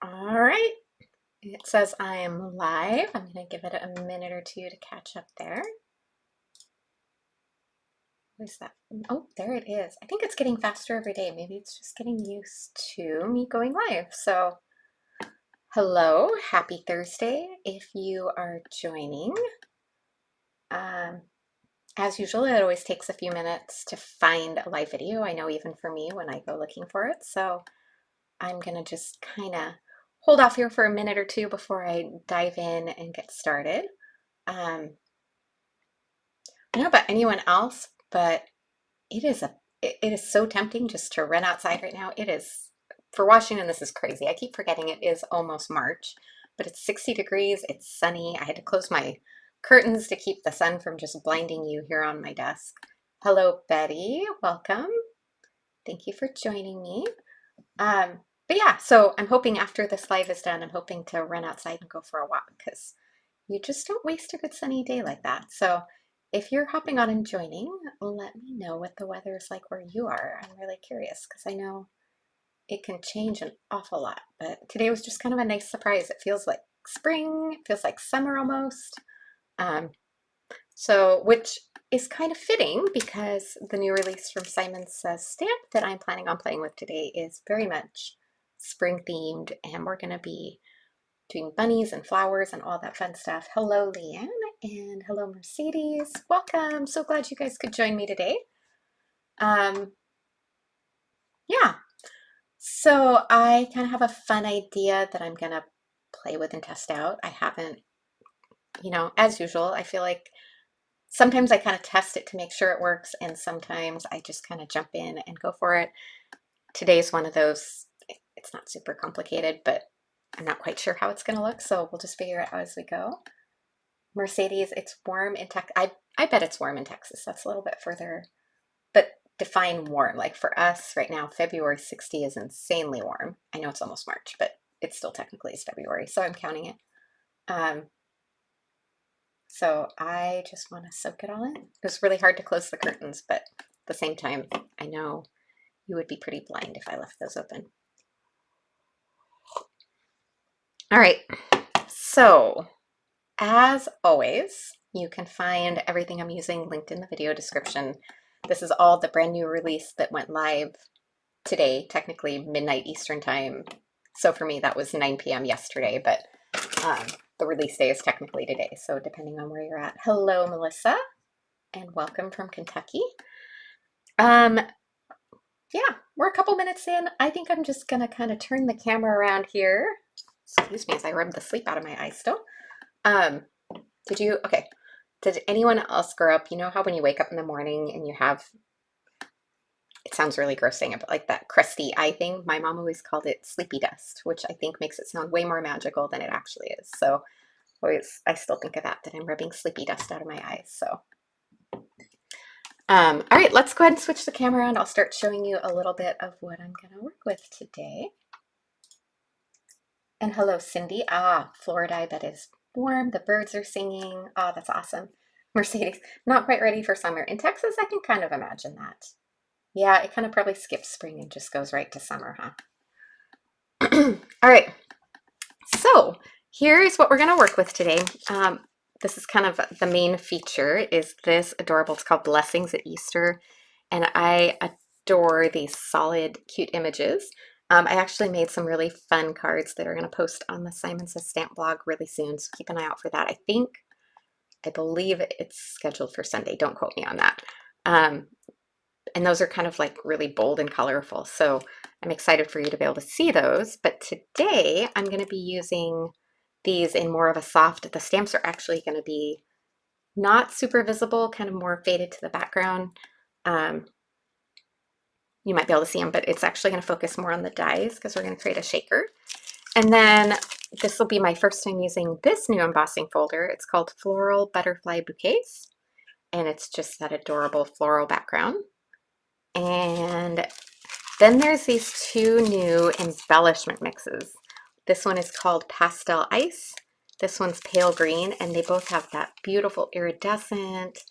All right, it says I am live. I'm going to give it a minute or two to catch up there. What is that? Oh, there it is. I think it's getting faster every day. Maybe it's just getting used to me going live. So, hello, happy Thursday if you are joining. Um, as usual, it always takes a few minutes to find a live video. I know even for me when I go looking for it. So, I'm going to just kind of hold off here for a minute or two before I dive in and get started. I don't know about anyone else, but it is so tempting just to run outside right now. It is, for Washington, this is crazy. I keep forgetting it is almost March, but it's 60 degrees, it's sunny. I had to close my curtains to keep the sun from just blinding you here on my desk. Hello, Betty. Welcome. Thank you for joining me. But yeah, so I'm hoping after this live is done, I'm hoping to run outside and go for a walk because you just don't waste a good sunny day like that. So if you're hopping on and joining, let me know what the weather is like where you are. I'm really curious because I know it can change an awful lot. But today was just kind of a nice surprise. It feels like spring, it feels like summer almost. Um, which is kind of fitting because the new release from Simon Says Stamp that I'm planning on playing with today is very much spring themed, and we're going to be doing bunnies and flowers and all that fun stuff. Hello, Leanne, and hello, Mercedes. Welcome. So glad you guys could join me today. Um, yeah, so I kind of have a fun idea that I'm going to play with and test out. I haven't, as usual, I feel like sometimes I kind of test it to make sure it works, and sometimes I just kind of jump in and go for it. Today's one of those, it's not super complicated, but I'm not quite sure how it's going to look, so we'll just figure it out as we go. Mercedes, it's warm in Texas. I bet it's warm in Texas. That's a little bit further, but define warm. Like for us right now, February 60 is insanely warm. I know it's almost March, but it still technically is February, so I'm counting it. So I just want to soak it all in. It was really hard to close the curtains, but at the same time, I know you would be pretty blind if I left those open. All right, so as always, you can find everything I'm using linked in the video description. This is all the brand new release that went live today, technically midnight Eastern time. So for me, that was 9 p.m. yesterday, but the release day is technically today. So depending on where you're at. Hello, Melissa, and welcome from Kentucky. Yeah, we're a couple minutes in. I think I'm just gonna kind of turn the camera around here. Excuse me as I rub the sleep out of my eyes still. Did anyone else grow up, you know how when you wake up in the morning and you have, it sounds really gross saying it, but like that crusty eye thing? My mom always called it sleepy dust, which I think makes it sound way more magical than it actually is. So I still think of that I'm rubbing sleepy dust out of my eyes. So, all right, let's go ahead and switch the camera around. I'll start showing you a little bit of what I'm gonna work with today. And hello, Cindy. Florida, I bet is warm. The birds are singing. That's awesome. Mercedes, not quite ready for summer. In Texas, I can kind of imagine that. Yeah, it kind of probably skips spring and just goes right to summer, huh? All right, so here's what we're going to work with today. This is kind of the main feature is this adorable, it's called Blessings at Easter, and I adore these solid, cute images. I actually made some really fun cards that are going to post on the Simon Says Stamp blog really soon, so keep an eye out for that. I believe it's scheduled for Sunday. Don't quote me on that. And those are kind of like really bold and colorful, so I'm excited for you to be able to see those. But today I'm going to be using these in more of a soft, the stamps are actually going to be not super visible, kind of more faded to the background. You might be able to see them, but it's actually going to focus more on the dies because we're going to create a shaker. And then this will be my first time using this new embossing folder. It's called Floral Butterfly Bouquets, and it's just that adorable floral background. And then there's these two new embellishment mixes. This one is called Pastel Ice. This one's pale green, and they both have that beautiful iridescent.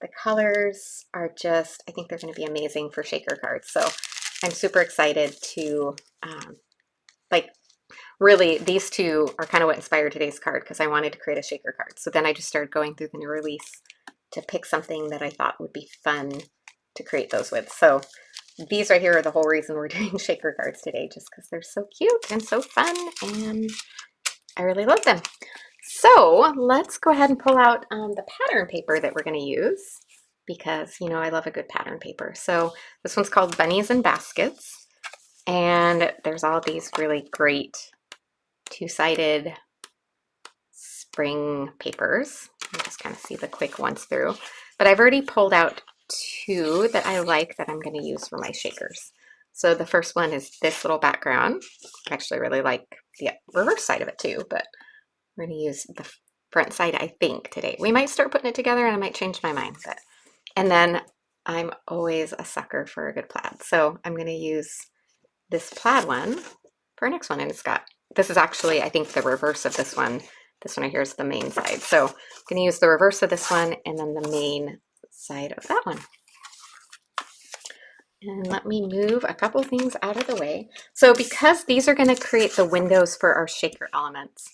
The colors are just, I think they're going to be amazing for shaker cards. So I'm super excited to really, these two are kind of what inspired today's card because I wanted to create a shaker card. So then I just started going through the new release to pick something that I thought would be fun to create those with. So these right here are the whole reason we're doing shaker cards today, just because they're so cute and so fun, and I really love them. So let's go ahead and pull out the pattern paper that we're going to use, because you know I love a good pattern paper. So this one's called Bunnies and Baskets, and there's all these really great two-sided spring papers. You just kind of see the quick ones through, but I've already pulled out two that I like that I'm going to use for my shakers. So the first one is this little background. I actually really like the reverse side of it too, but we're going to use the front side, I think, today. We might start putting it together and I might change my mind. But and then I'm always a sucker for a good plaid. So I'm going to use this plaid one for our next one. And it's got, this is actually, I think, the reverse of this one. This one right here is the main side. So I'm going to use the reverse of this one and then the main side of that one. And let me move a couple things out of the way. So because these are going to create the windows for our shaker elements,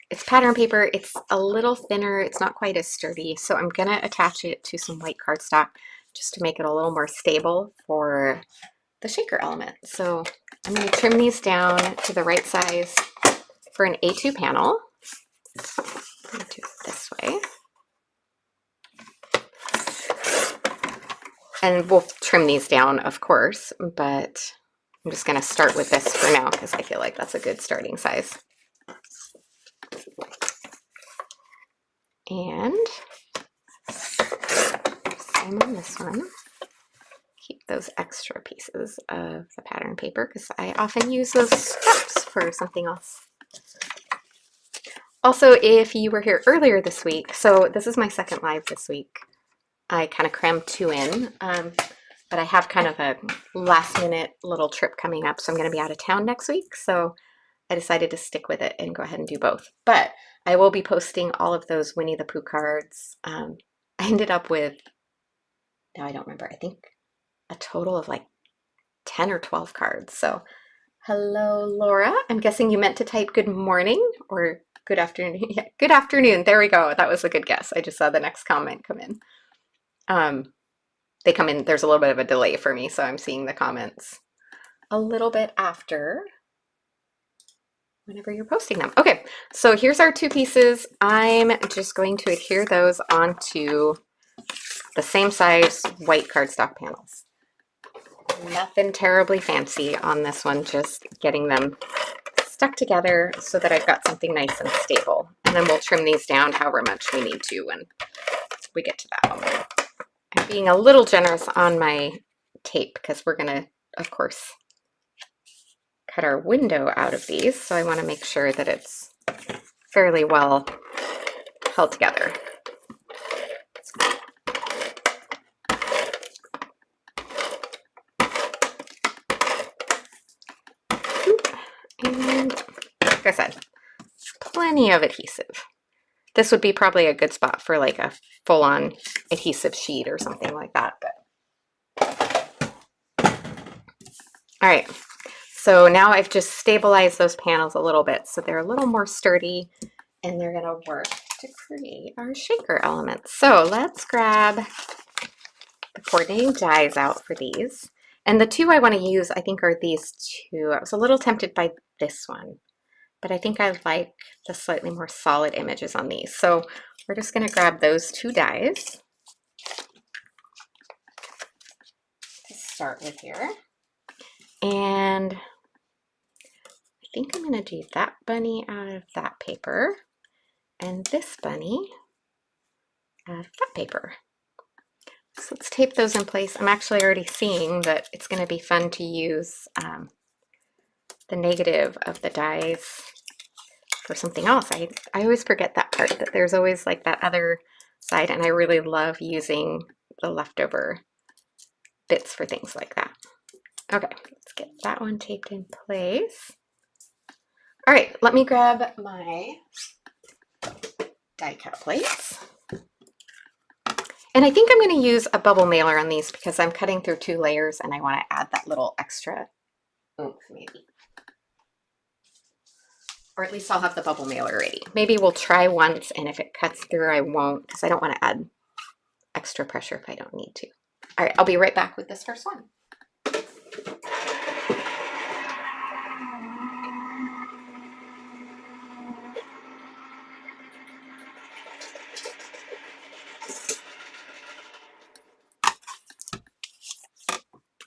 it's pattern paper, it's a little thinner, it's not quite as sturdy, so I'm going to attach it to some white cardstock just to make it a little more stable for the shaker element. So I'm going to trim these down to the right size for an A2 panel. I'm going to do it this way. And we'll trim these down, of course, but I'm just going to start with this for now because I feel like that's a good starting size. And same on this one. Keep those extra pieces of the pattern paper because I often use those scraps for something else. Also, if you were here earlier this week, so this is my second live this week. I kind of crammed two in, but I have kind of a last minute little trip coming up, so I'm going to be out of town next week. So I decided to stick with it and go ahead and do both. But I will be posting all of those Winnie the Pooh cards. I ended up with, now I don't remember, I think a total of like 10 or 12 cards. So hello, Laura. I'm guessing you meant to type good morning or good afternoon. Yeah, good afternoon. There we go. That was a good guess. I just saw the next comment come in. They come in, there's a little bit of a delay for me, so I'm seeing the comments a little bit after whenever you're posting them. Okay, so here's our two pieces. I'm just going to adhere those onto the same size white cardstock panels. Nothing terribly fancy on this one, just getting them stuck together so that I've got something nice and stable. And then we'll trim these down however much we need to when we get to that one. I'm being a little generous on my tape because we're going to, of course, cut our window out of these. So I want to make sure that it's fairly well held together. And like I said, plenty of adhesive. This would be probably a good spot for like a full-on adhesive sheet or something like that. But all right, so now I've just stabilized those panels a little bit so they're a little more sturdy and they're gonna work to create our shaker elements. So let's grab the coordinating dies out for these. And the two I want to use, I think, are these two. I was a little tempted by this one, but I think I like the slightly more solid images on these. So we're just going to grab those two dies to start with here. And I think I'm going to do that bunny out of that paper and this bunny out of that paper. So let's tape those in place. I'm actually already seeing that it's going to be fun to use the negative of the dies for something else. I always forget that part, that there's always like that other side, and I really love using the leftover bits for things like that. Okay, let's get that one taped in place. All right, let me grab my die cut plates. And I think I'm going to use a bubble mailer on these because I'm cutting through 2 layers and I want to add that little extra oomph maybe. Or at least I'll have the bubble mailer ready. Maybe we'll try once, and if it cuts through, I won't, because I don't want to add extra pressure if I don't need to. All right, I'll be right back with this first one.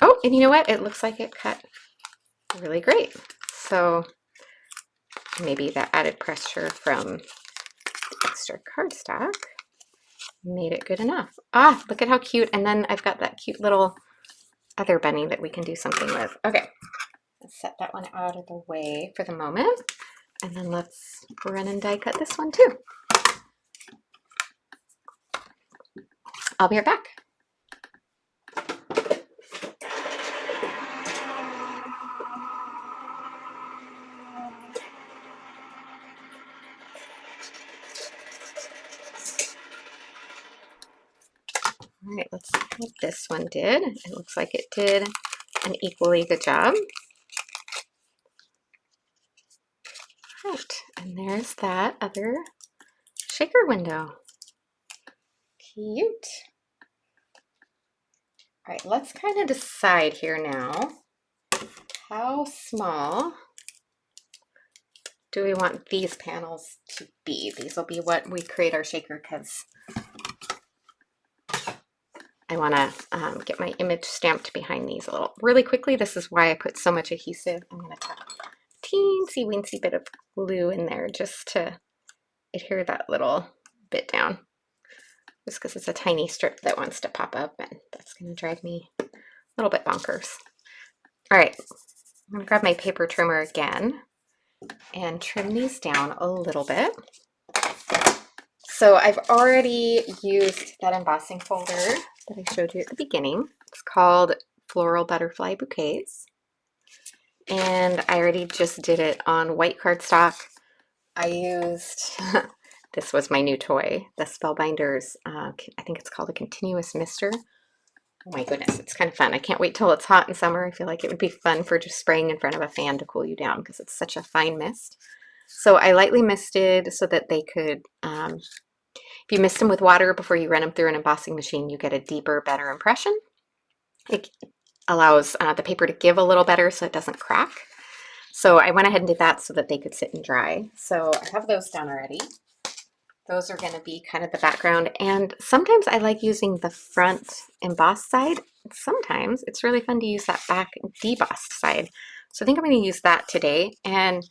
Oh, and you know what? It looks like it cut really great. So maybe that added pressure from extra cardstock made it good enough. Ah, look at how cute. And then I've got that cute little other bunny that we can do something with. Okay, let's set that one out of the way for the moment. And then let's run and die cut this one too. I'll be right back. All right, let's see what this one did. It looks like it did an equally good job. Right, and there's that other shaker window. Cute. All right, let's kind of decide here now, how small do we want these panels to be? These will be what we create our shaker, because I want to get my image stamped behind these a little. Really quickly, this is why I put so much adhesive. I'm going to tuck a teensy weensy bit of glue in there just to adhere that little bit down. Just because it's a tiny strip that wants to pop up, and that's going to drive me a little bit bonkers. All right, I'm going to grab my paper trimmer again and trim these down a little bit. So I've already used that embossing folder that I showed you at the beginning. It's called Floral Butterfly Bouquets. And I already just did it on white cardstock. I used, this was my new toy, the Spellbinders, I think it's called a Continuous Mister. Oh my goodness, it's kind of fun. I can't wait till it's hot in summer. I feel like it would be fun for just spraying in front of a fan to cool you down because it's such a fine mist. So I lightly misted so that they could, if you mist them with water before you run them through an embossing machine, you get a deeper, better impression. It allows the paper to give a little better so it doesn't crack. So I went ahead and did that so that they could sit and dry. So I have those done already. Those are going to be kind of the background. And sometimes I like using the front embossed side. Sometimes it's really fun to use that back debossed side. So I think I'm going to use that today. And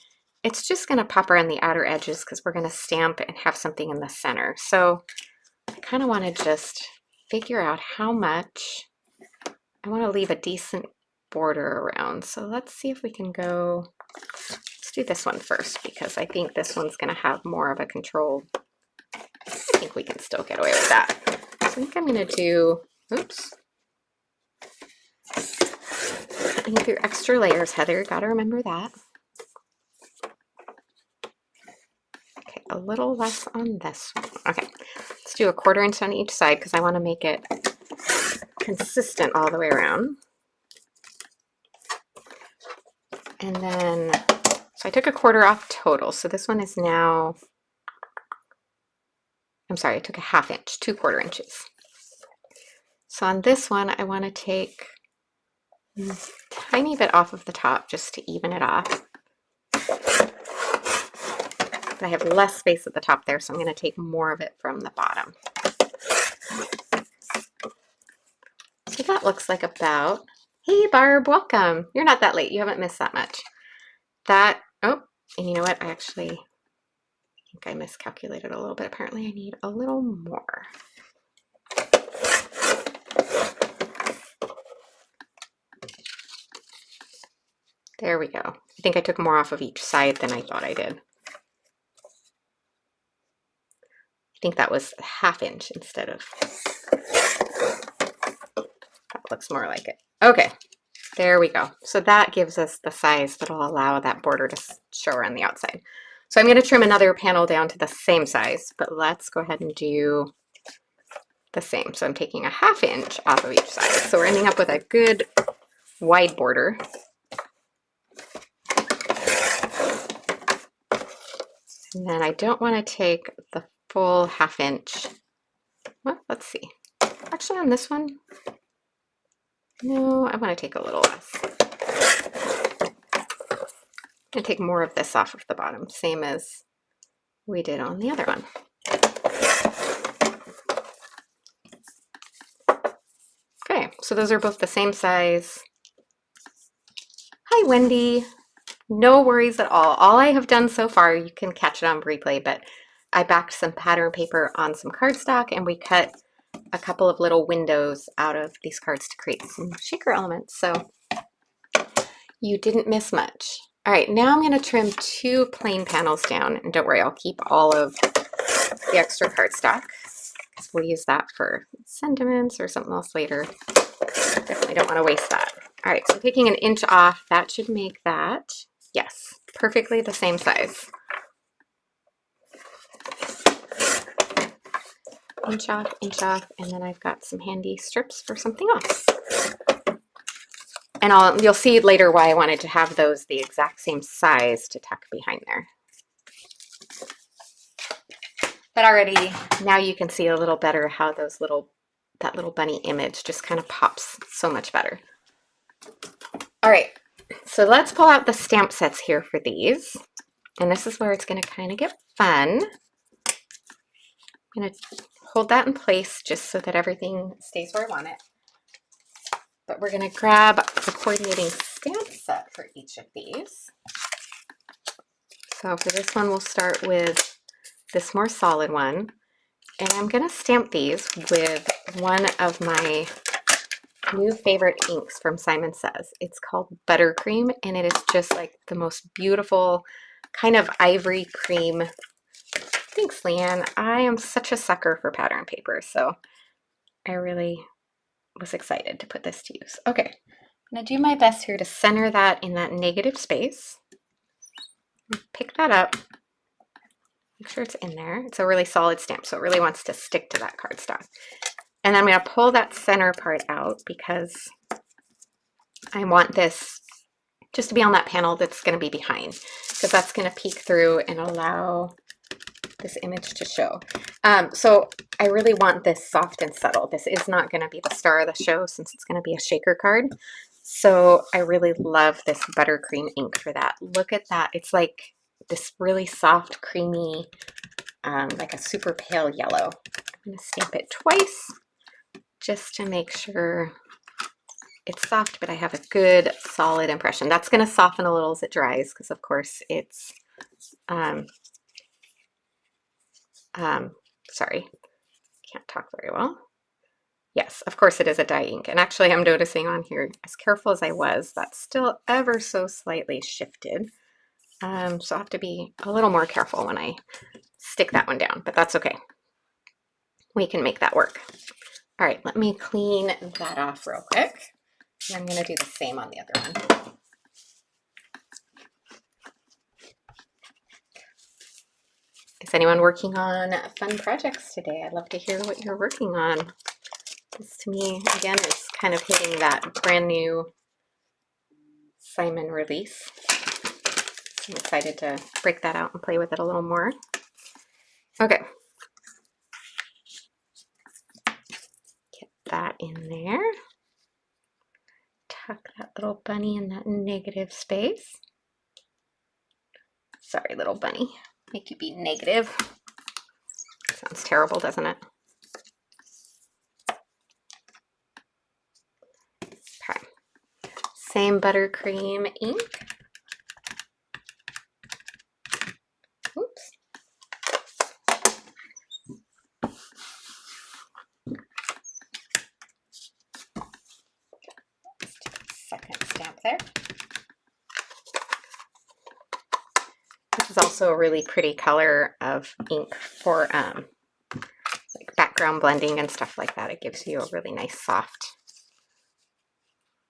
it's just going to pop around the outer edges because we're going to stamp and have something in the center. So I kind of want to just figure out how much I want to leave a decent border around. So let's see if we can go, let's do this one first because I think this one's going to have more of a control. I think we can still get away with that. So I think I'm going to do, oops. Think through extra layers, Heather. Got to remember that. Okay, a little less on this one. Okay, let's do 1/4 inch on each side because I want to make it consistent all the way around. And then, so I took 1/4 off total. So this one is now, I'm sorry, I took 1/2 inch, 2/4 inches. So on this one, I want to take a tiny bit off of the top just to even it off. But I have less space at the top there, so I'm going to take more of it from the bottom. So that looks like about, hey Barb, welcome. You're not that late. You haven't missed that much. That, oh, and you know what? I think I miscalculated a little bit. Apparently I need a little more. There we go. I think I took more off of each side than I thought I did. I think that was 1/2 inch instead of, that looks more like it. Okay, there we go. So that gives us the size that'll allow that border to show around the outside. So I'm going to trim another panel down to the same size, but let's go ahead and do the same. So I'm taking 1/2 inch off of each side. So we're ending up with a good wide border. And then I don't want to take the full 1/2 inch. Well, let's see. Actually, on this one, no, I want to take a little less. I'm going to take more of this off of the bottom, same as we did on the other one. Okay, so those are both the same size. Hi, Wendy. No worries at all. All I have done so far, you can catch it on replay, but I backed some pattern paper on some cardstock and we cut a couple of little windows out of these cards to create some shaker elements. So you didn't miss much. All right, now I'm going to trim 2 plain panels down, and don't worry, I'll keep all of the extra cardstock because we'll use that for sentiments or something else later. Definitely don't want to waste that. All right, so taking 1 inch off, that should make that, yes, perfectly the same size. Inch off, and then I've got some handy strips for something else. And you'll see later why I wanted to have those the exact same size to tuck behind there. But already, now you can see a little better how those that little bunny image just kind of pops so much better. All right, so let's pull out the stamp sets here for these. And this is where it's going to kind of get fun. I'm going to hold that in place just so that everything stays where I want it. But we're going to grab the coordinating stamp set for each of these. So for this one, we'll start with this more solid one. And I'm going to stamp these with one of my new favorite inks from Simon Says. It's called Buttercream, and it is just like the most beautiful kind of ivory cream. Thanks, Leanne. I am such a sucker for pattern paper, so I really was excited to put this to use. Okay, I'm going to do my best here to center that in that negative space. Pick that up. Make sure it's in there. It's a really solid stamp, so it really wants to stick to that cardstock. And I'm going to pull that center part out because I want this just to be on that panel that's going to be behind, because that's going to peek through and allow this image to show. So I really want this soft and subtle. This is not going to be the star of the show since it's going to be a shaker card. So I really love this buttercream ink for that. Look at that. It's like this really soft, creamy, like a super pale yellow. I'm going to stamp it twice just to make sure it's soft, but I have a good solid impression. That's going to soften a little as it dries because of course it's sorry, can't talk very well. Yes, of course it is a dye ink. And actually I'm noticing on here, as careful as I was, that's still ever so slightly shifted. So I'll have to be a little more careful when I stick that one down, but that's okay. We can make that work. All right, let me clean that off real quick. And I'm going to do the same on the other one. Is anyone working on fun projects today? I'd love to hear what you're working on. This to me, again, is kind of hitting that brand new Simon release. So I'm excited to break that out and play with it a little more. Okay. Get that in there. Tuck that little bunny in that negative space. Sorry, little bunny. Make you be negative. Sounds terrible, doesn't it? Okay. Same buttercream ink. Oops. Let's do a second stamp there. This is also a really pretty color of ink for like background blending and stuff like that. It gives you a really nice soft.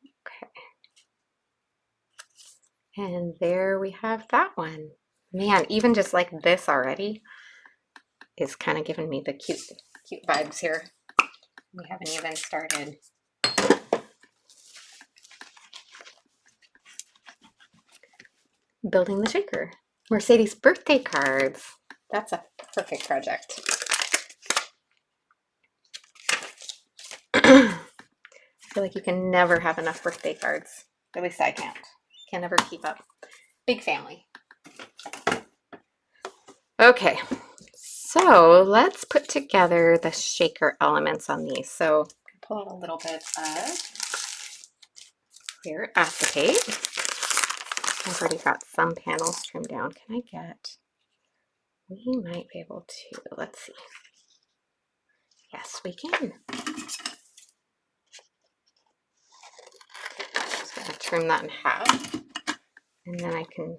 Okay. And there we have that one. Man, even just like this already is kind of giving me the cute vibes here. We haven't even started building the shaker. Mercedes birthday cards. That's a perfect project. I feel like you can never have enough birthday cards. At least I can't. Can never keep up. Big family. Okay, so let's put together the shaker elements on these. So pull out a little bit of clear acetate. I've already got some panels trimmed down. Can I get, we might be able to, let's see. Yes, we can. Just gonna trim that in half. And then I can,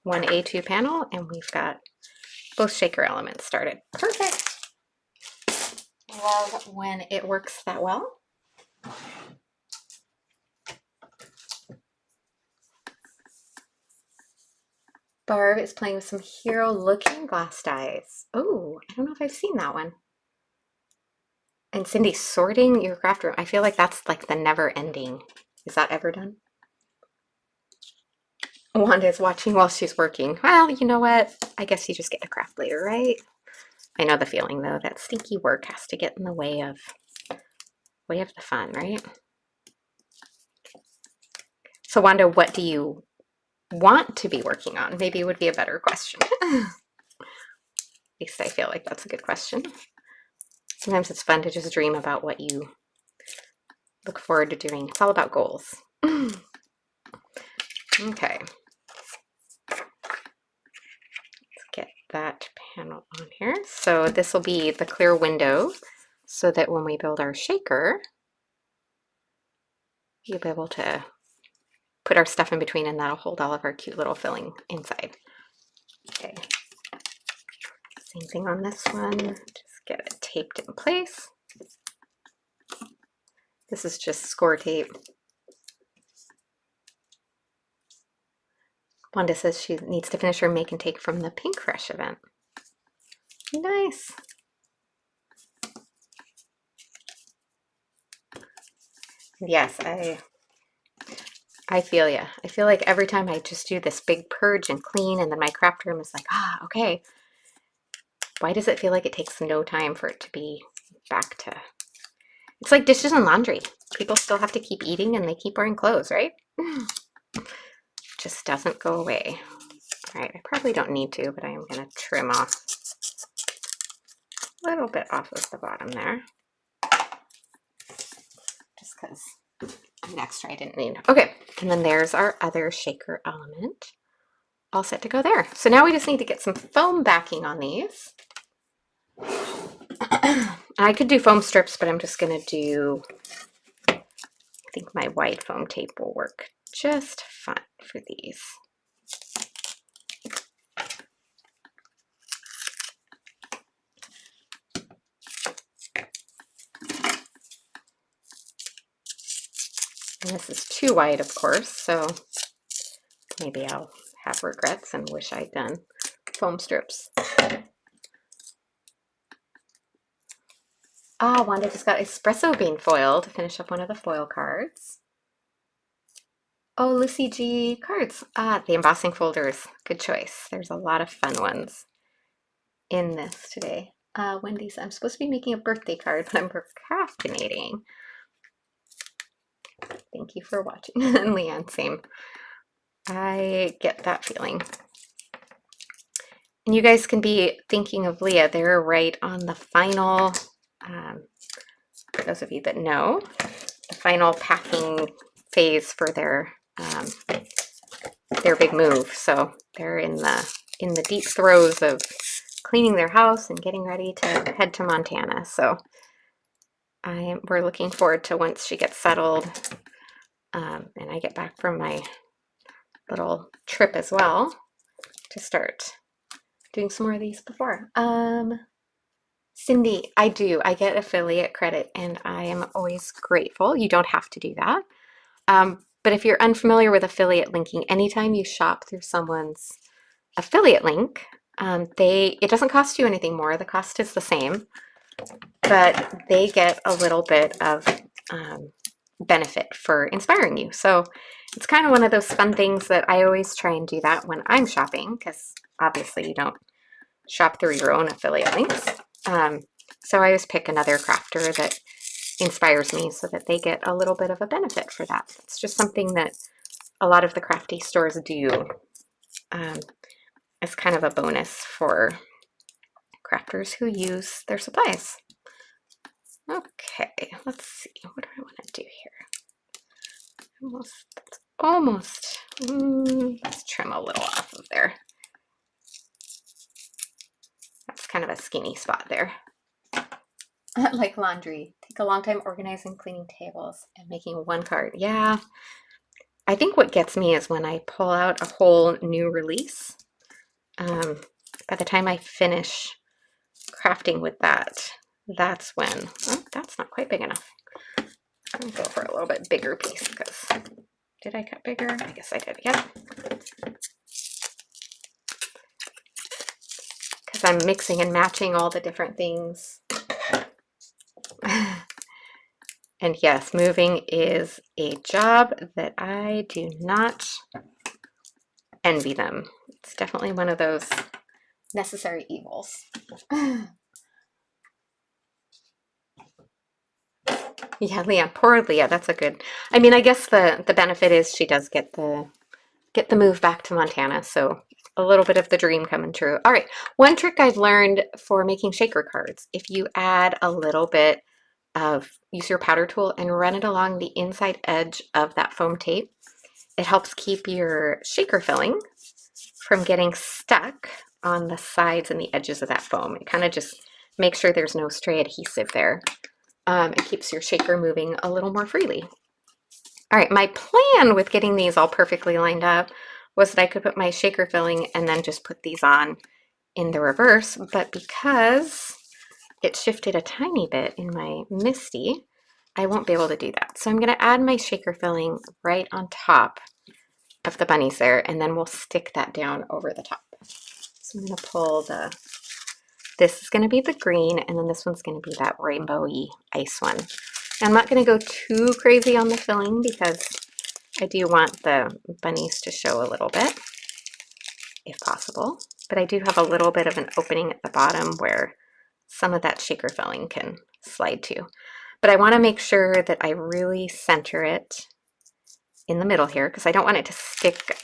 one A2 panel, and we've got both shaker elements started. Perfect. Love when it works that well. Barb is playing with some hero looking glass dies. Oh, I don't know if I've seen that one. And Cindy, sorting your craft room. I feel like that's like the never ending. Is that ever done? Wanda is watching while she's working. Well, you know what? I guess you just get to craft later, right? I know the feeling though, that stinky work has to get in the way of the fun, right? So Wanda, what do you want to be working on? Maybe would be a better question. At least I feel like that's a good question. Sometimes it's fun to just dream about what you look forward to doing. It's all about goals. Okay. Let's get that panel on here. So this will be the clear window so that when we build our shaker, you'll be able to put our stuff in between and that'll hold all of our cute little filling inside. Okay. Same thing on this one. Just get it taped in place. This is just score tape. Wanda says she needs to finish her make and take from the Pink Fresh event. Nice. Yes, I feel ya. I feel like every time I just do this big purge and clean and then my craft room is like, okay. Why does it feel like it takes no time for it to be back to... It's like dishes and laundry. People still have to keep eating and they keep wearing clothes, right? Just doesn't go away. All right, I probably don't need to, but I am going to trim off a little bit off of the bottom there. Just because an extra I didn't need. Okay, and then there's our other shaker element. All set to go there. So now we just need to get some foam backing on these. I could do foam strips, but I'm just going to do, I think my wide foam tape will work just fine for these. And this is too wide, of course, so maybe I'll have regrets and wish I'd done foam strips. Wanda just got espresso bean foil to finish up one of the foil cards. Oh, Lucy G cards. The embossing folders. Good choice. There's a lot of fun ones in this today. Wendy's, I'm supposed to be making a birthday card, but I'm procrastinating. Thank you for watching. And Leanne, same. I get that feeling. And you guys can be thinking of Leah. They're right on the final, for those of you that know, the final packing phase for their big move. So they're in the deep throes of cleaning their house and getting ready to head to Montana. So we're looking forward to once she gets settled and I get back from my little trip as well to start doing some more of these before. Cindy, I do. I get affiliate credit and I am always grateful. You don't have to do that. But if you're unfamiliar with affiliate linking, anytime you shop through someone's affiliate link, it doesn't cost you anything more. The cost is the same, but they get a little bit of benefit for inspiring you. So it's kind of one of those fun things that I always try and do that when I'm shopping, because obviously you don't shop through your own affiliate links. So I always pick another crafter that inspires me so that they get a little bit of a benefit for that. It's just something that a lot of the crafty stores do as kind of a bonus for crafters who use their supplies. Okay, let's see. What do I want to do here? Almost. Let's trim a little off of there. That's kind of a skinny spot there. Like laundry. Take a long time organizing, cleaning tables, and making one card. Yeah. I think what gets me is when I pull out a whole new release. By the time I finish crafting with that, that's when, oh, that's not quite big enough. I'll go for a little bit bigger piece because, did I cut bigger? I guess I did, yep. Because I'm mixing and matching all the different things. And yes, moving is a job that I do not envy them. It's definitely one of those necessary evils. Yeah, Leah, poor Leah, that's a good, I mean, I guess the benefit is she does get the move back to Montana, so a little bit of the dream coming true. All right, one trick I've learned for making shaker cards, if you add a little bit of, use your powder tool and run it along the inside edge of that foam tape, it helps keep your shaker filling from getting stuck on the sides and the edges of that foam. It kind of just makes sure there's no stray adhesive there. It keeps your shaker moving a little more freely. All right, my plan with getting these all perfectly lined up was that I could put my shaker filling and then just put these on in the reverse, but because it shifted a tiny bit in my MISTI, I won't be able to do that. So I'm going to add my shaker filling right on top of the bunnies there, and then we'll stick that down over the top. So I'm going to pull the, this is going to be the green, and then this one's going to be that rainbowy ice one. And I'm not going to go too crazy on the filling because I do want the bunnies to show a little bit, if possible. But I do have a little bit of an opening at the bottom where some of that shaker filling can slide to. But I want to make sure that I really center it in the middle here because I don't want it to stick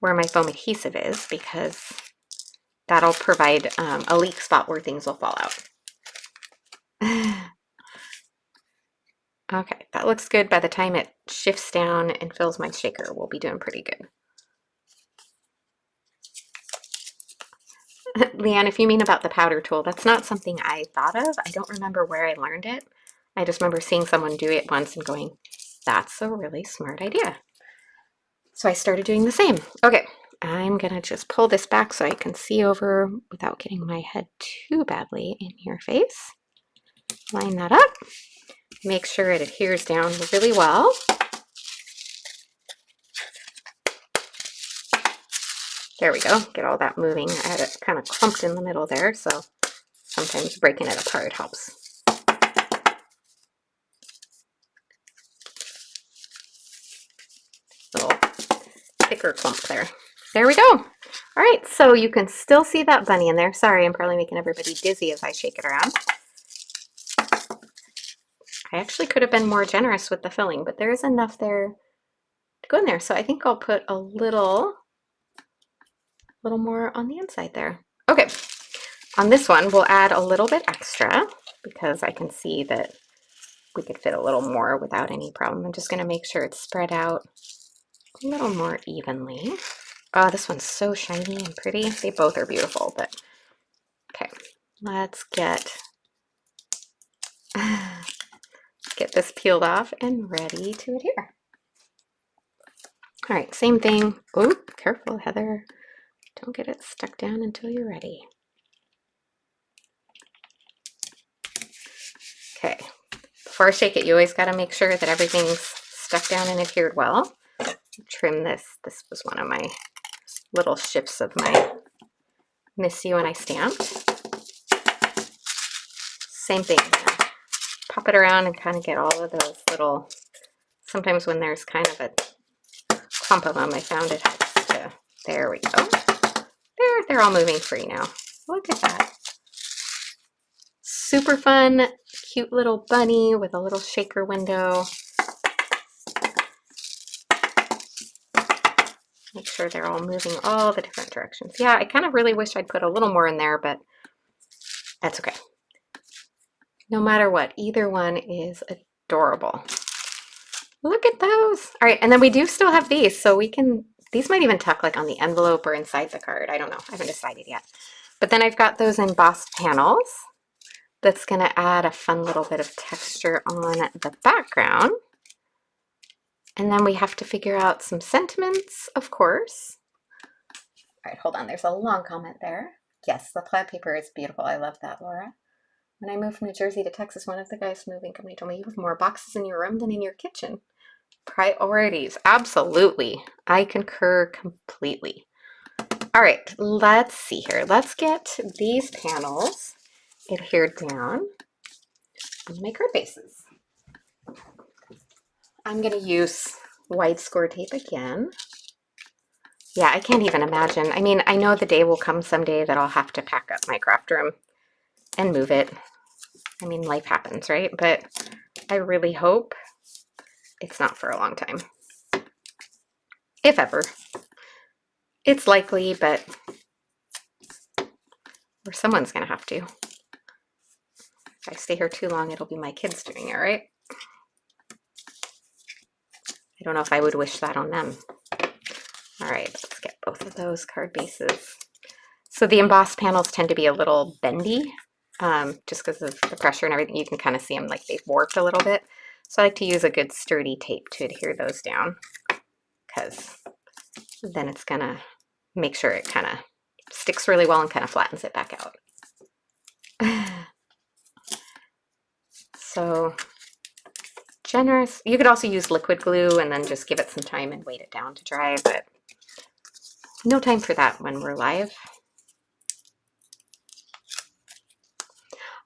where my foam adhesive is, because that'll provide a leak spot where things will fall out. Okay, that looks good. By the time it shifts down and fills my shaker, we'll be doing pretty good. Leanne, if you mean about the powder tool, that's not something I thought of. I don't remember where I learned it. I just remember seeing someone do it once and going, that's a really smart idea. So I started doing the same. Okay, I'm gonna just pull this back so I can see over without getting my head too badly in your face. Line that up. Make sure it adheres down really well. There we go, get all that moving. I had it kind of clumped in the middle there, so sometimes breaking it apart helps. Little thicker clump there. There we go. All right, so you can still see that bunny in there. Sorry, I'm probably making everybody dizzy as I shake it around. I actually could have been more generous with the filling, but there is enough there to go in there. So I think I'll put a little more on the inside there. Okay, on this one, we'll add a little bit extra because I can see that we could fit a little more without any problem. I'm just gonna make sure it's spread out a little more evenly. Oh, this one's so shiny and pretty. They both are beautiful, but okay, let's get this peeled off and ready to adhere. All right, same thing. Oh, careful, Heather. Don't get it stuck down until you're ready. Okay, before I shake it, you always got to make sure that everything's stuck down and adhered well. Trim this. This was one of my little shifts of my Miss You when I stamped. Same thing. pop it around and kind of get all of those little, sometimes when there's kind of a clump of them, I found it helps to, there we go. They're all moving free now. Look at that. Super fun, cute little bunny with a little shaker window. Make sure they're all moving all the different directions. Yeah, I kind of really wish I'd put a little more in there, but that's okay. No matter what, either one is adorable. Look at those. All right, and then we do still have these, so we can, these might even tuck like on the envelope or inside the card. I don't know, I haven't decided yet. But then I've got those embossed panels. That's gonna add a fun little bit of texture on the background. And then we have to figure out some sentiments, of course. All right, hold on, there's a long comment there. Yes, the plaid paper is beautiful. I love that, Laura. When I moved from New Jersey to Texas, one of the guys moving company told me you have more boxes in your room than in your kitchen. Priorities, absolutely. I concur completely. All right, let's see here. Let's get these panels adhered down on my card bases. I'm going to use white score tape again. Yeah, I can't even imagine. I mean, I know the day will come someday that I'll have to pack up my craft room and move it. I mean, life happens, right? But I really hope it's not for a long time. If ever. It's likely, but or someone's going to have to. If I stay here too long, it'll be my kids doing it, right? I don't know if I would wish that on them. All right, let's get both of those card bases. So the embossed panels tend to be a little bendy, just because of the pressure and everything. You can kind of see them like they've warped a little bit. So I like to use a good sturdy tape to adhere those down, because then it's gonna make sure it kind of sticks really well and kind of flattens it back out. So generous. You could also use liquid glue and then just give it some time and wait it down to dry, but no time for that when we're live.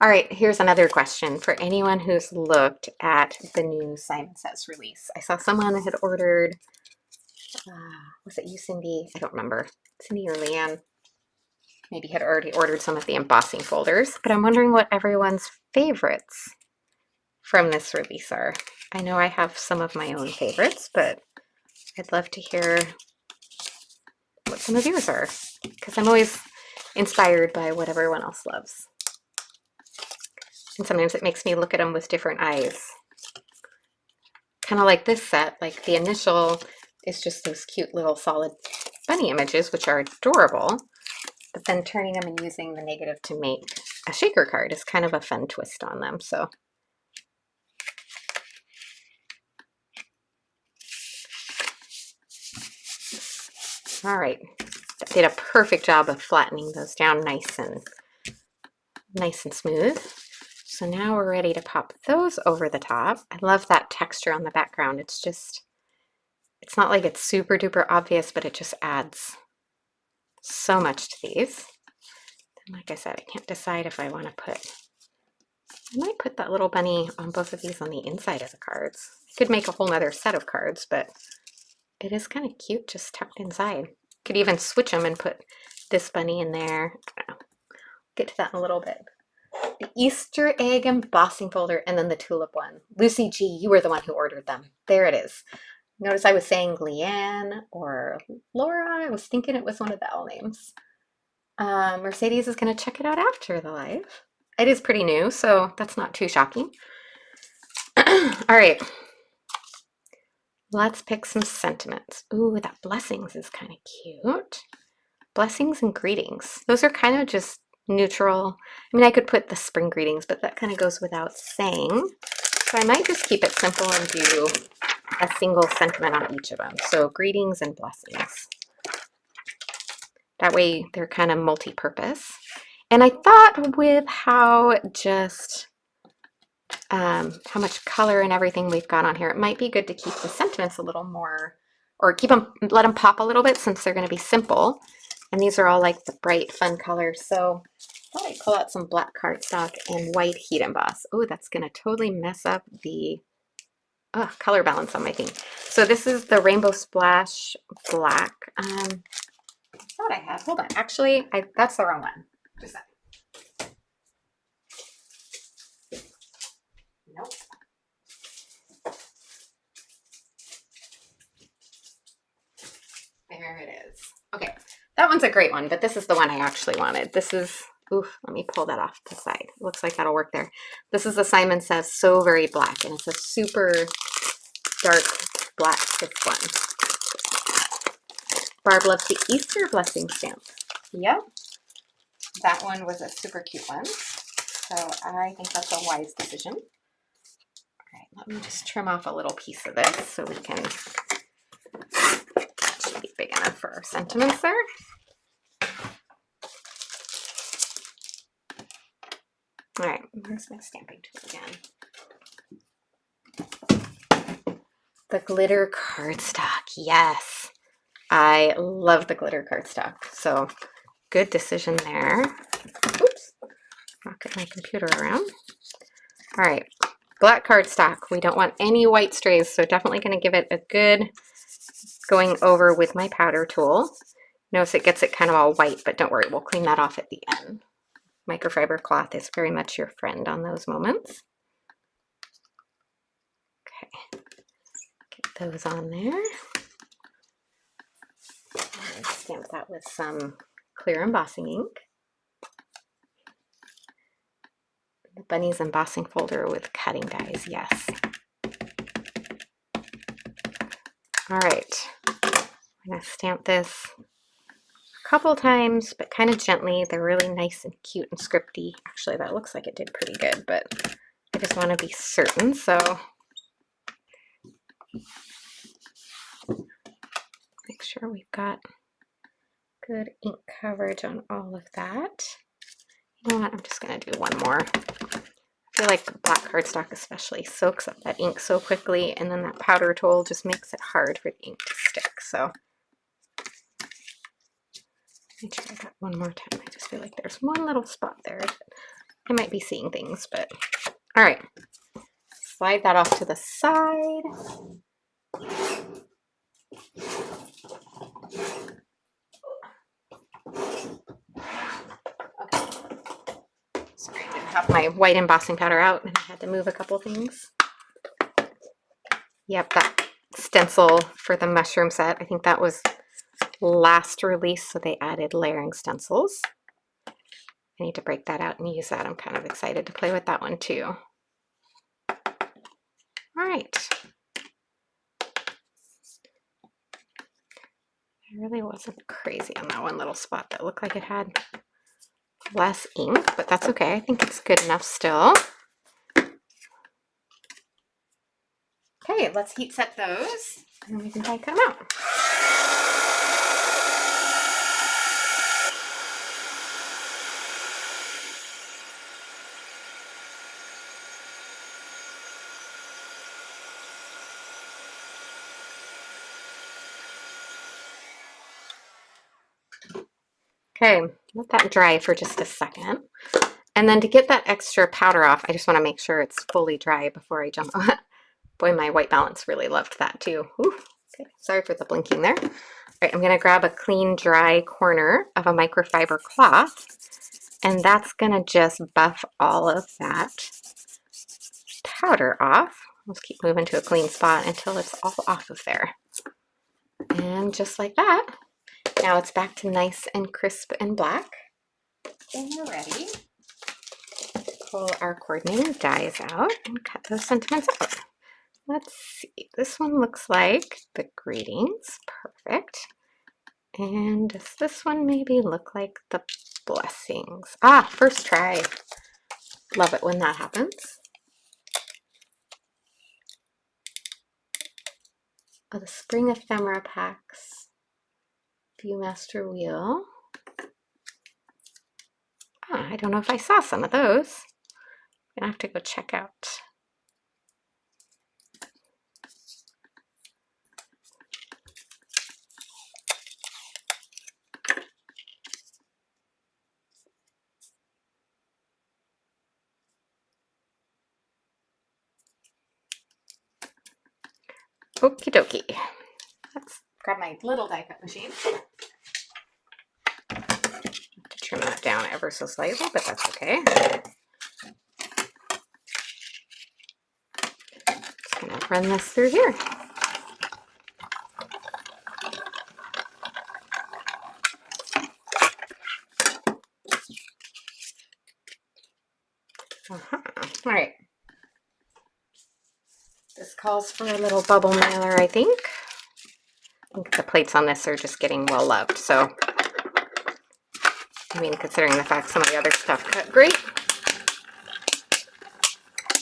All right, here's another question for anyone who's looked at the new Simon Says release. I saw someone that had ordered, was it you, Cindy? I don't remember. Cindy or Leanne maybe had already ordered some of the embossing folders, but I'm wondering what everyone's favorites from this release are. I know I have some of my own favorites, but I'd love to hear what some of yours are, because I'm always inspired by what everyone else loves. And sometimes it makes me look at them with different eyes. Kind of like this set, like the initial is just those cute little solid bunny images, which are adorable, but then turning them and using the negative to make a shaker card is kind of a fun twist on them. So all right, that did a perfect job of flattening those down nice and smooth. So now we're ready to pop those over the top. I love that texture on the background. It's just, it's not like it's super duper obvious, but it just adds so much to these. And like I said, I can't decide if I want to put, I might put that little bunny on both of these on the inside of the cards. I could make a whole nother set of cards, but it is kind of cute just tucked inside. Could even switch them and put this bunny in there. I don't know. Get to that in a little bit. The Easter egg embossing folder, and then the tulip one. Lucy G, you were the one who ordered them. There it is. Notice I was saying Leanne or Laura. I was thinking it was one of the L names. Mercedes is going to check it out after the live. It is pretty new, so that's not too shocking. All right. Let's pick some sentiments. Ooh, that blessings is kind of cute. Blessings and greetings. Those are kind of just neutral. I mean, I could put the spring greetings, but that kind of goes without saying. So I might just keep it simple and do a single sentiment on each of them. So greetings and blessings. That way they're kind of multi-purpose. And I thought with how just how much color and everything we've got on here, it might be good to keep the sentiments a little more, or keep them, let them pop a little bit since they're going to be simple. And these are all like the bright, fun colors. So thought I'd pull out some black cardstock and white heat emboss. Oh, that's gonna totally mess up the color balance on my thing. So this is the Rainbow Splash Black. I thought I had, hold on, actually, that's the wrong one. Just a second. Nope. There it is. Okay, that one's a great one, but this is the one I actually wanted. This is, oof, let me pull that off the side. It looks like that'll work there. This is the Simon Says So Very Black, and it's a super dark black, this one. Barb loves the Easter Blessing stamp. Yep, that one was a super cute one. So I think that's a wise decision. All right, let me just trim off a little piece of this so we can, that should be big enough for our sentiments there. All right, where's my stamping tool again? The glitter cardstock, yes. I love the glitter cardstock, so good decision there. Oops, rocking my computer around. All right, black cardstock. We don't want any white strays, so definitely going to give it a good going over with my powder tool. Notice it gets it kind of all white, but don't worry, we'll clean that off at the end. Microfiber cloth is very much your friend on those moments. Okay, get those on there. And stamp that with some clear embossing ink. The Bunny's embossing folder with cutting dies, yes. All right, I'm gonna stamp this a couple times, but kind of gently. They're really nice and cute and scripty. Actually, that looks like it did pretty good, but I just want to be certain, so make sure we've got good ink coverage on all of that. You know what, I'm just gonna do one more. I feel like black cardstock especially soaks up that ink so quickly, and then that powder tool just makes it hard for the ink to stick. So let me try that one more time. I just feel like there's one little spot there. I might be seeing things, but all right. Slide that off to the side. Okay. Sorry, I didn't have my white embossing powder out and I had to move a couple things. Yep, that stencil for the mushroom set, I think that was last release, so they added layering stencils. I need to break that out and use that. I'm kind of excited to play with that one too. All right. I really wasn't crazy on that one little spot that looked like it had less ink, but that's okay. I think it's good enough still. Okay, let's heat set those and we can try and cut them out. Okay, let that dry for just a second. And then to get that extra powder off, I just want to make sure it's fully dry before I jump on it. Boy, my white balance really loved that too. Whew. Okay, sorry for the blinking there. All right, I'm gonna grab a clean, dry corner of a microfiber cloth, and that's gonna just buff all of that powder off. Let's keep moving to a clean spot until it's all off of there. And just like that, now it's back to nice and crisp and black. And we're ready to pull our coordinating dies out and cut those sentiments out. Let's see, this one looks like the greetings, perfect. And does this one maybe look like the blessings? Ah, first try. Love it when that happens. Oh, the Spring Ephemera Packs Viewmaster Wheel. Ah, I don't know if I saw some of those. I'm gonna have to go check out. Okie dokie. Let's grab my little die cut machine. To trim that down ever so slightly, but that's okay. Just gonna run this through here. All right. This calls for a little bubble mailer, I think. The plates on this are just getting well loved, so I mean, considering the fact some of the other stuff cut great.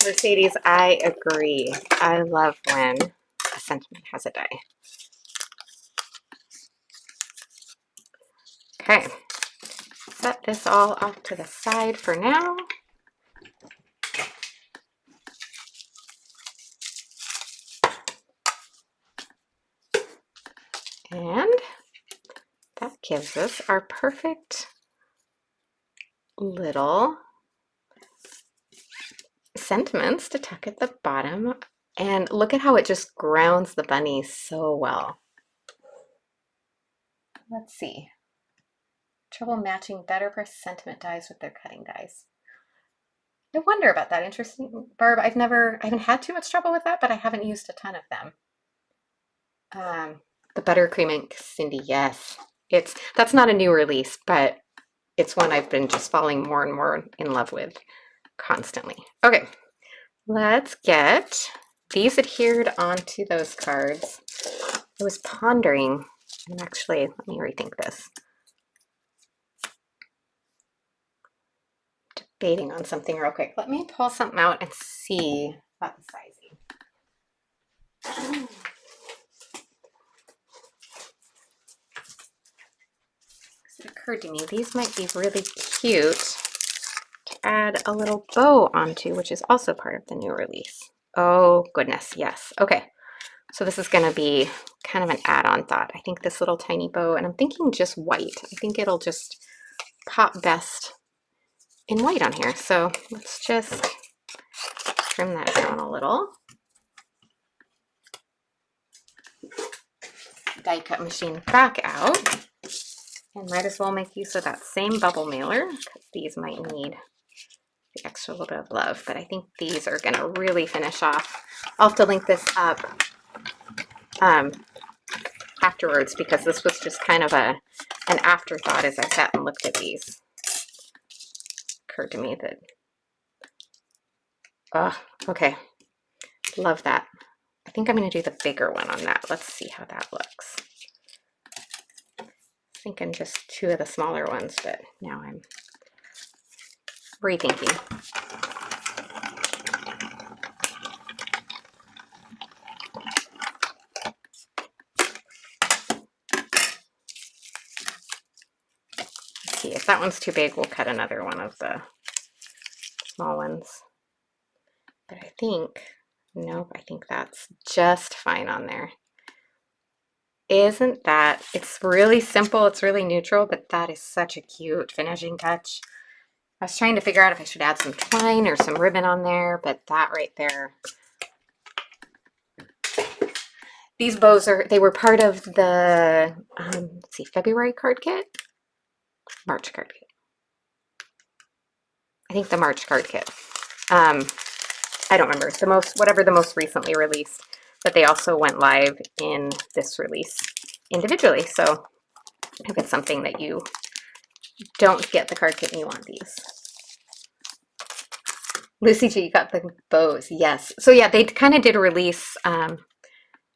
Mercedes, I agree. I love when a sentiment has a die. Okay, set this all off to the side for now. And that gives us our perfect little sentiments to tuck at the bottom. And look at how it just grounds the bunny so well. Let's see. Trouble matching better for sentiment dies with their cutting dies. I wonder about that. Interesting, Barb. I haven't had too much trouble with that, but I haven't used a ton of them. The buttercream ink, Cindy, yes. That's not a new release, but it's one I've been just falling more and more in love with constantly. Okay, let's get these adhered onto those cards. I was pondering, and actually, let me rethink this. Debating on something real quick. Let me pull something out and see about the sizing. It occurred to me these might be really cute to add a little bow onto, which is also part of the new release. Oh goodness, yes. Okay, so this is going to be kind of an add-on thought. I think this little tiny bow, and I'm thinking just white. I think it'll just pop best in white on here. So let's just trim that down a little. Die cut machine back out. And might as well make use of that same bubble mailer, because these might need the extra little bit of love, but I think these are going to really finish off. I'll have to link this up afterwards, because this was just kind of an afterthought as I sat and looked at these. Occurred to me that, oh, okay, love that. I think I'm going to do the bigger one on that. Let's see how that looks. Thinking just two of the smaller ones, but now I'm rethinking. Let's see, if that one's too big, we'll cut another one of the small ones. But I think, nope, I think that's just fine on there. Isn't that, it's really simple, it's really neutral, but that is such a cute finishing touch. I was trying to figure out if I should add some twine or some ribbon on there, but that right there. These bows they were part of the, let's see, February card kit? March card kit. I think the March card kit. I don't remember, whatever the most recently released, but they also went live in this release individually. So if it's something that you don't get the card kit and you want these. Lucy G, you got the bows, yes. So yeah, they kind of did a release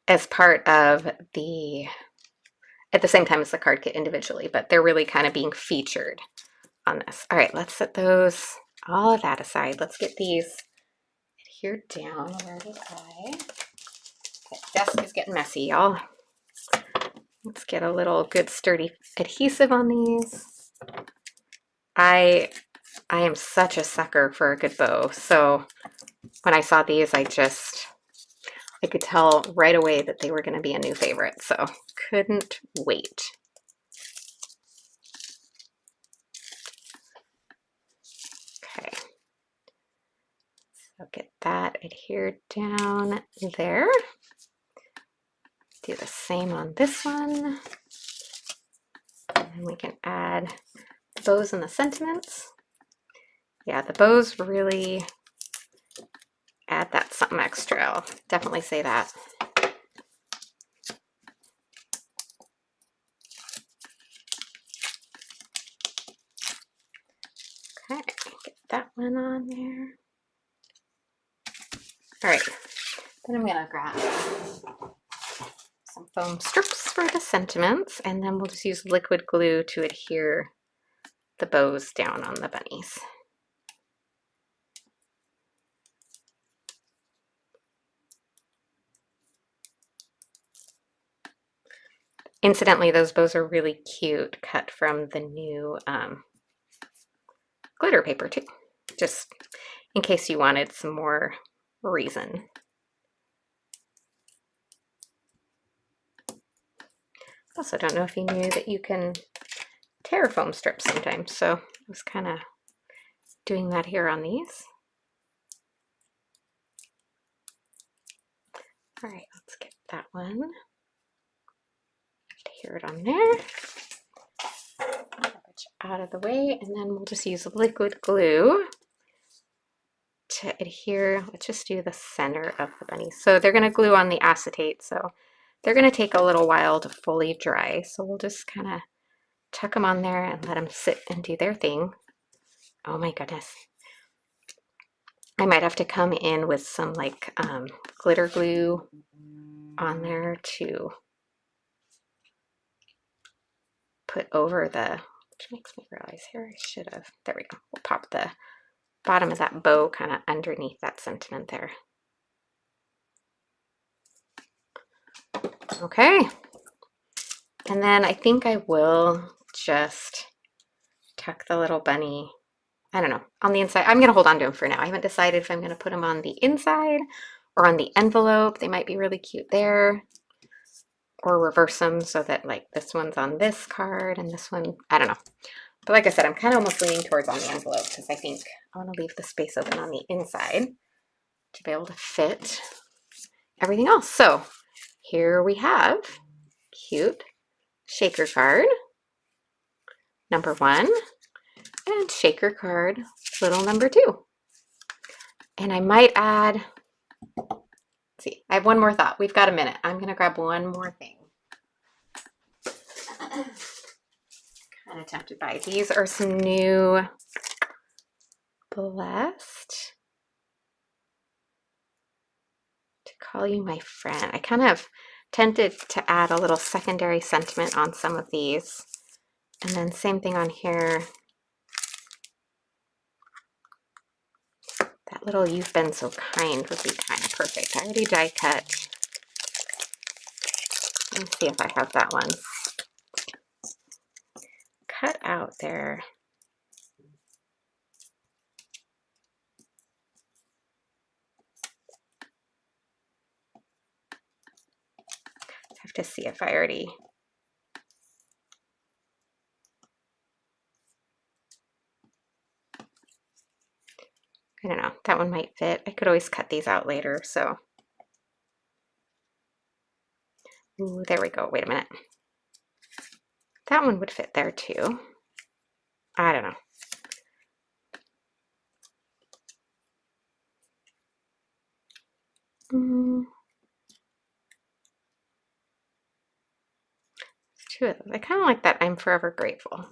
as part of at the same time as the card kit individually, but they're really kind of being featured on this. All right, let's set all of that aside. Let's get these adhered down. Where did I? Okay, desk is getting messy, y'all. Let's get a little good sturdy adhesive on these. I am such a sucker for a good bow, so when I saw these, I could tell right away that they were going to be a new favorite, so couldn't wait. Okay, so get that adhered down there. do the same on this one. And we can add the bows and the sentiments. Yeah, the bows really add that something extra. I'll definitely say that. Okay, get that one on there. All right, then I'm gonna grab some foam strips for the sentiments, and then we'll just use liquid glue to adhere the bows down on the bunnies. Incidentally, those bows are really cute, cut from the new glitter paper too, just in case you wanted some more reason. Also, don't know if you knew that you can tear foam strips sometimes, so I was kind of doing that here on these. All right, let's get that one. Adhere it on there. Out of the way, and then we'll just use liquid glue to adhere. Let's just do the center of the bunny. So they're going to glue on the acetate, so they're going to take a little while to fully dry. So we'll just kind of tuck them on there and let them sit and do their thing. Oh my goodness. I might have to come in with some like glitter glue on there to put over the, which makes me realize here I should have, there we go. We'll pop the bottom of that bow kind of underneath that sentiment there. Okay, and then I think I will just tuck the little bunny, I don't know, on the inside. I'm gonna hold on to him for now. I haven't decided if I'm gonna put him on the inside or on the envelope. They might be really cute there, or reverse them so that like this one's on this card and this one, I don't know. But like I said, I'm kind of almost leaning towards on the envelope because I think I want to leave the space open on the inside to be able to fit everything else. So here we have cute shaker card number 1 and shaker card little number 2. And I might add, let's see, I have one more thought. We've got a minute. I'm gonna grab one more thing. Kind of tempted by these are some new Blessed to Call You My Friend. I kind of tempted to add a little secondary sentiment on some of these, and then same thing on here. That little You've Been So Kind would be kind of perfect. I already die cut. Let me see if I have that one cut out there. I have to see if I already. I don't know, that one might fit. I could always cut these out later, so. Ooh, there we go, wait a minute. That one would fit there too. I don't know. Two of those. I kind of like that I'm Forever Grateful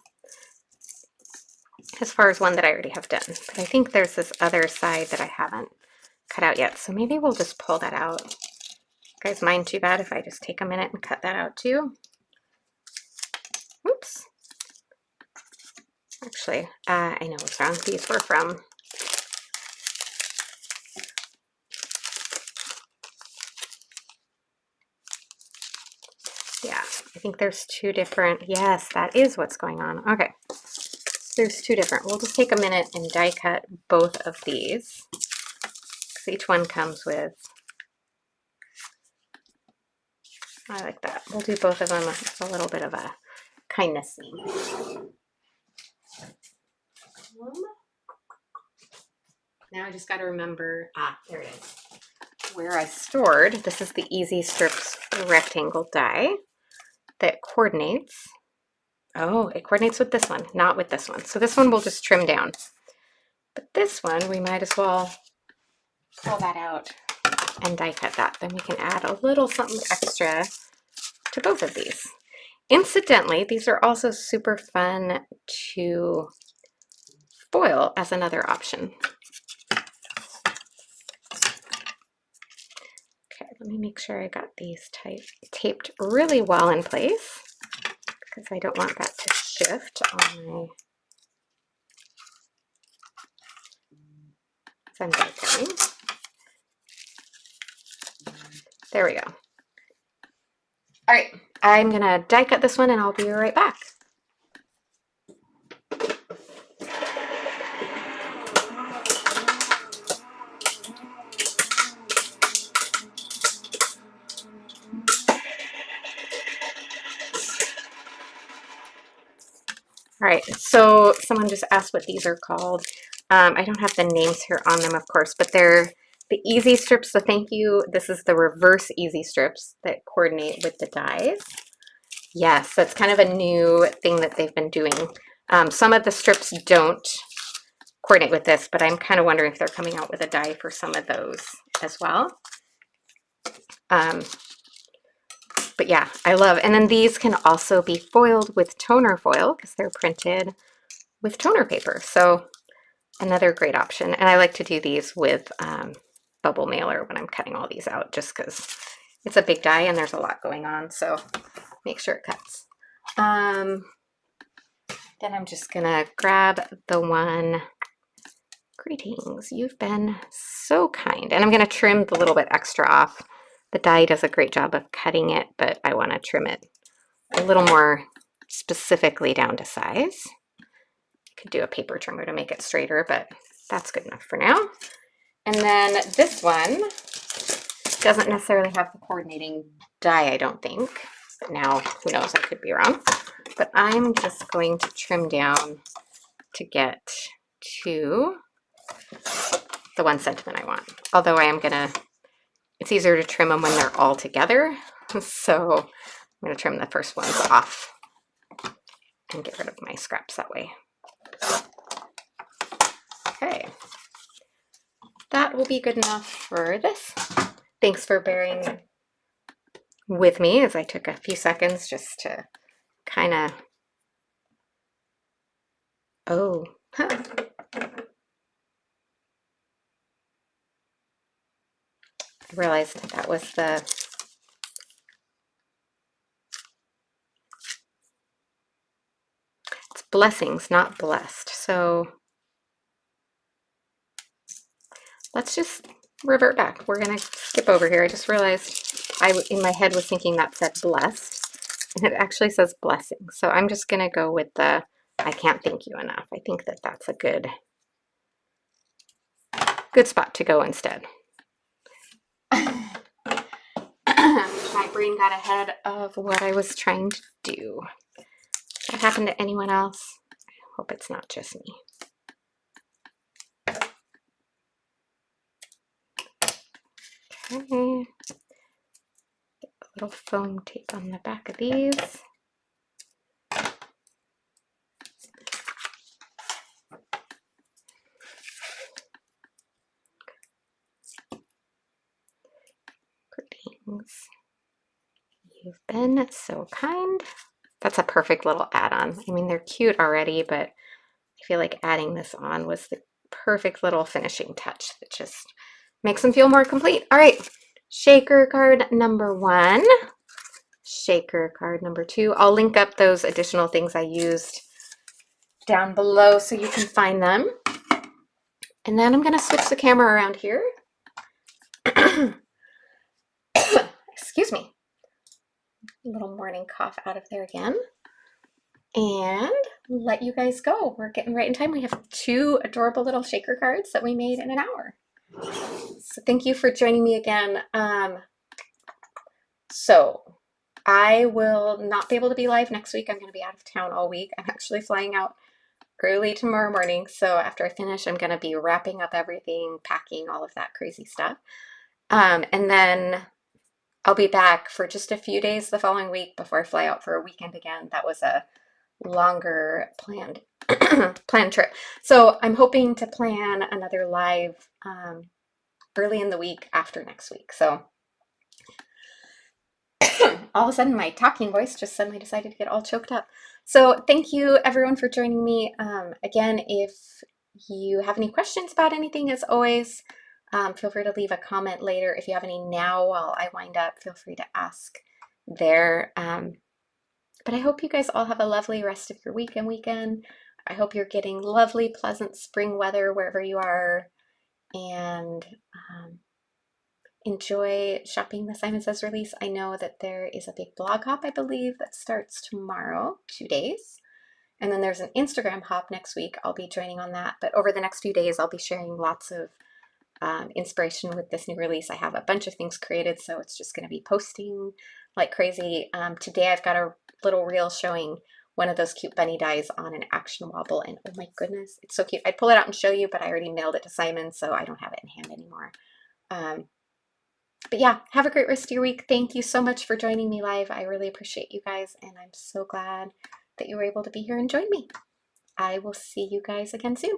as far as one that I already have done, but I think there's this other side that I haven't cut out yet, so maybe we'll just pull that out. You guys mind too bad if I just take a minute and cut that out too? Oops. Actually, I know what's wrong. These were from yeah, I think there's two different, yes, that is what's going on. Okay, there's two different. We'll just take a minute and die cut both of these. So each one comes with, I like that. We'll do both of them. It's a little bit of a kindness theme. Now I just got to remember, there it is. where I stored, this is the Easy Strips rectangle die that coordinates. Oh, it coordinates with this one, not with this one. So this one we'll just trim down. But this one, we might as well pull that out and die cut that. Then we can add a little something extra to both of these. Incidentally, these are also super fun to foil as another option. Okay, let me make sure I got these taped really well in place because I don't want that to shift on my die cutting. There we go. All right, I'm gonna die cut this one and I'll be right back. All right, so someone just asked what these are called. I don't have the names here on them, of course, but they're the Easy Strips, so thank you. This is the reverse Easy Strips that coordinate with the dies. Yes, that's kind of a new thing that they've been doing. Some of the strips don't coordinate with this, but I'm kind of wondering if they're coming out with a die for some of those as well. But yeah, I love, and then these can also be foiled with toner foil because they're printed with toner paper. So another great option. And I like to do these with bubble mailer when I'm cutting all these out, just because it's a big die and there's a lot going on. So make sure it cuts. Then I'm just gonna grab the one, greetings, you've been so kind. And I'm gonna trim the little bit extra off. The die does a great job of cutting it, but I wanna trim it a little more specifically down to size. Could do a paper trimmer to make it straighter, but that's good enough for now. And then this one doesn't necessarily have the coordinating die, I don't think. But now, who knows, I could be wrong. But I'm just going to trim down to get to the 1 centimeter I want. Although I am gonna, it's easier to trim them when they're all together. So I'm gonna trim the first ones off and get rid of my scraps that way. Okay, that will be good enough for this. Thanks for bearing with me as I took a few seconds just to kind of, I realized that was the, it's blessings, not blessed. So let's just revert back. We're gonna skip over here. I just realized I, in my head, was thinking that said blessed, and it actually says blessing. So I'm just gonna go with the, I can't thank you enough. I think that that's a good spot to go instead. My brain got ahead of what I was trying to do. Does that happen to anyone else? I hope it's not just me. Okay. Get a little foam tape on the back of these. Greetings. You've been so kind. That's a perfect little add-on. I mean, they're cute already, but I feel like adding this on was the perfect little finishing touch that just makes them feel more complete. All right, shaker card number 1, shaker card number 2. I'll link up those additional things I used down below so you can find them. And then I'm going to switch the camera around here. Excuse me. A little morning cough out of there again. And let you guys go. We're getting right in time. We have 2 adorable little shaker cards that we made in an hour. So thank you for joining me again. So I will not be able to be live next week. I'm going to be out of town all week. I'm actually flying out early tomorrow morning. So after I finish, I'm going to be wrapping up everything, packing, all of that crazy stuff. And then I'll be back for just a few days the following week before I fly out for a weekend again. That was a longer planned planned trip. So I'm hoping to plan another live early in the week after next week. So all of a sudden my talking voice just suddenly decided to get all choked up. So thank you everyone for joining me. Again, if you have any questions about anything, as always, feel free to leave a comment later. If you have any now while I wind up, feel free to ask there. But I hope you guys all have a lovely rest of your week and weekend. I hope you're getting lovely, pleasant spring weather wherever you are, and enjoy shopping the Simon Says release. I know that there is a big blog hop, I believe, that starts tomorrow, 2 days. And then there's an Instagram hop next week. I'll be joining on that. But over the next few days, I'll be sharing lots of inspiration with this new release. I have a bunch of things created, so it's just going to be posting like crazy. Today I've got a little reel showing one of those cute bunny dies on an action wobble, and oh my goodness, it's so cute. I'd pull it out and show you, but I already mailed it to Simon, so I don't have it in hand anymore. But yeah, have a great rest of your week. Thank you so much for joining me live. I really appreciate you guys, and I'm so glad that you were able to be here and join me. I will see you guys again soon.